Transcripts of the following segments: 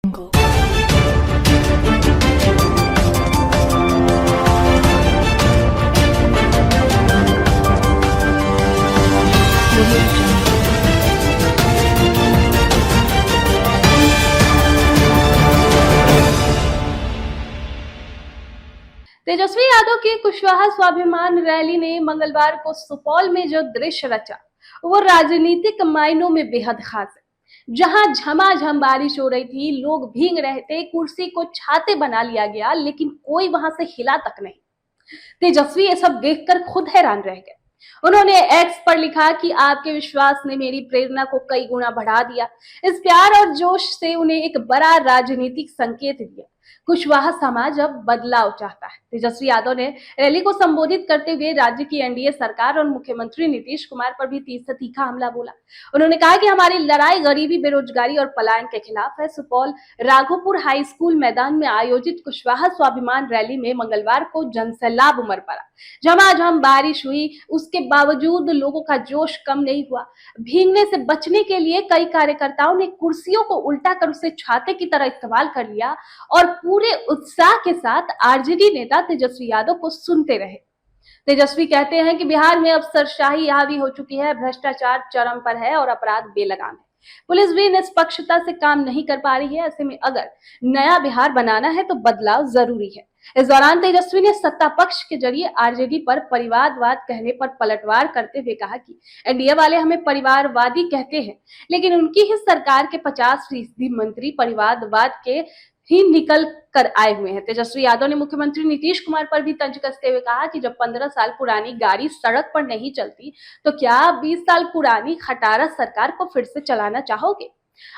तेजस्वी यादव की कुशवाहा स्वाभिमान रैली ने मंगलवार को सुपौल में जो दृश्य रचा वो राजनीतिक मायनों में बेहद खास है। जहां झमाझम बारिश हो रही थी, लोग भीग रहे थे, कुर्सी को छाते बना लिया गया, लेकिन कोई वहां से हिला तक नहीं। तेजस्वी ये सब देखकर खुद हैरान रह गए। उन्होंने एक्स पर लिखा कि आपके विश्वास ने मेरी प्रेरणा को कई गुना बढ़ा दिया। इस प्यार और जोश से उन्हें एक बड़ा राजनीतिक संकेत दिया। कुशवाहा समाज अब बदलाव चाहता है। तेजस्वी यादव ने रैली को संबोधित करते हुए राज्य की एनडीए सरकार और मुख्यमंत्री नीतीश कुमार पर भी तीखा हमला बोला। उन्होंने कहा कि हमारी लड़ाई गरीबी, बेरोजगारी और पलायन के खिलाफ है। सुपौल राघोपुर हाई स्कूल मैदान में आयोजित कुशवाहा स्वाभिमान रैली में मंगलवार को जनसैलाब उमड़ पड़ा। झमाझम बारिश हुई, उसके बावजूद लोगों का जोश कम नहीं हुआ। भीगने से बचने के लिए कई कार्यकर्ताओं ने कुर्सियों को उल्टा कर उसे छाते की तरह इस्तेमाल कर लिया और पूरे उत्साह के साथ आरजेडी नेता तेजस्वी यादव को सुनते रहे। तेजस्वी कहते हैं कि बिहार में अफसरशाही हावी हो चुकी है, भ्रष्टाचार चरम पर है और अपराध बेलगाम है। पुलिस भी निष्पक्षता से काम नहीं कर पा रही है। ऐसे में अगर नया बिहार बनाना है तो बदलाव जरूरी है। इस दौरान तेजस्वी ने सत्ता पक्ष के जरिए आरजेडी पर परिवारवाद कहने पर पलटवार करते हुए कहा कि एनडीए वाले हमें परिवारवादी कहते हैं, लेकिन उनकी ही सरकार के 50% मंत्री परिवारवाद के ही निकल कर आए हुए हैं। तेजस्वी यादव ने मुख्यमंत्री नीतीश कुमार पर भी तंज कसते हुए कहा कि जब 15 साल पुरानी गाड़ी सड़क पर नहीं चलती तो क्या 20 साल पुरानी खटारा सरकार को फिर से चलाना चाहोगे?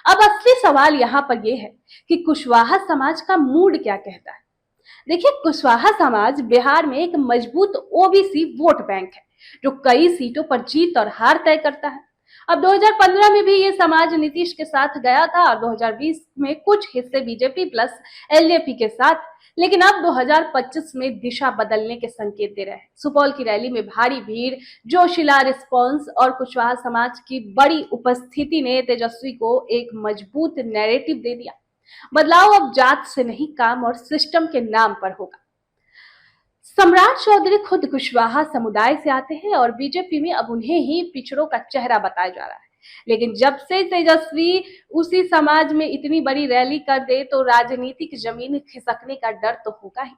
अब असली सवाल यहाँ पर यह है कि कुशवाहा समाज का मूड क्या कहता है। देखिए, कुशवाहा समाज बिहार में एक मजबूत ओबीसी वोट बैंक है जो कई सीटों पर जीत और हार तय करता है। अब 2015 में भी ये समाज नीतीश के साथ गया था और 2020 में कुछ हिस्से बीजेपी प्लस एलजेपी के साथ, लेकिन अब 2025 में दिशा बदलने के संकेत दे रहे हैं। सुपौल की रैली में भारी भीड़, जोशीला रिस्पॉन्स और कुशवाहा समाज की बड़ी उपस्थिति ने तेजस्वी को एक मजबूत नैरेटिव दे दिया। बदलाव अब जात से नहीं, काम और सिस्टम के नाम पर होगा। सम्राट चौधरी खुद कुशवाहा समुदाय से आते हैं और बीजेपी में अब उन्हें ही पिछड़ों का चेहरा बताया जा रहा है। लेकिन जब से तेजस्वी उसी समाज में इतनी बड़ी रैली कर दे तो राजनीतिक जमीन खिसकने का डर तो होगा ही।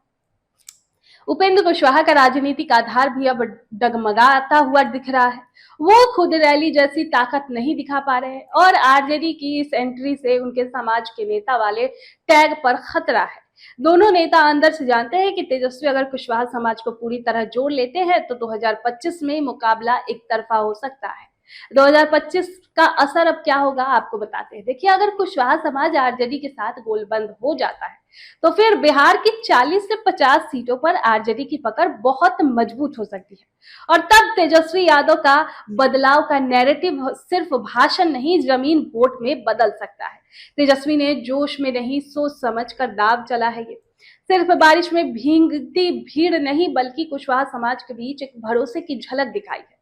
उपेंद्र कुशवाहा का राजनीतिक आधार भी अब डगमगाता हुआ दिख रहा है। वो खुद रैली जैसी ताकत नहीं दिखा पा रहे हैं और आरजेडी की इस एंट्री से उनके समाज के नेता वाले टैग पर खतरा है। दोनों नेता अंदर से जानते हैं कि तेजस्वी अगर कुशवाहा समाज को पूरी तरह जोड़ लेते हैं तो 2025 में मुकाबला एक तरफा हो सकता है। 2025 का असर अब क्या होगा आपको बताते हैं। देखिए, अगर कुशवाहा समाज आरजेडी के साथ गोलबंद हो जाता है तो फिर बिहार की 40 से 50 सीटों पर आरजेडी की पकड़ बहुत मजबूत हो सकती है और तब तेजस्वी यादव का बदलाव का नैरेटिव सिर्फ भाषण नहीं, जमीन वोट में बदल सकता है। तेजस्वी ने जोश में नहीं, सोच समझ कर दाव चला है। ये सिर्फ बारिश में भीगती भीड़ नहीं बल्कि कुशवाहा समाज के बीच एक भरोसे की झलक दिखाई है।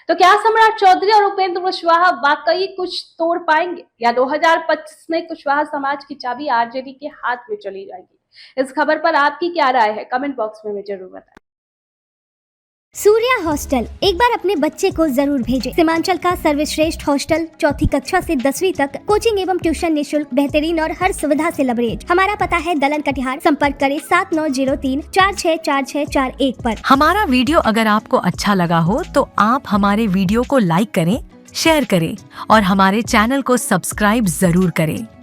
तो क्या सम्राट चौधरी और उपेंद्र कुशवाहा वाकई कुछ तोड़ पाएंगे या 2025 में कुशवाहा समाज की चाबी आरजेडी के हाथ में चली जाएगी? इस खबर पर आपकी क्या राय है? कमेंट बॉक्स में जरूर बताएं। सूर्या हॉस्टल एक बार अपने बच्चे को जरूर भेजें। सीमांचल का सर्वश्रेष्ठ हॉस्टल, 4ठी कक्षा से 10वीं तक कोचिंग एवं ट्यूशन निःशुल्क, बेहतरीन और हर सुविधा से लबरेज। हमारा पता है दलन कटिहार। संपर्क करें 7903 464641 पर। हमारा वीडियो अगर आपको अच्छा लगा हो तो आप हमारे वीडियो को लाइक करें, शेयर करें और हमारे चैनल को सब्सक्राइब जरूर करें।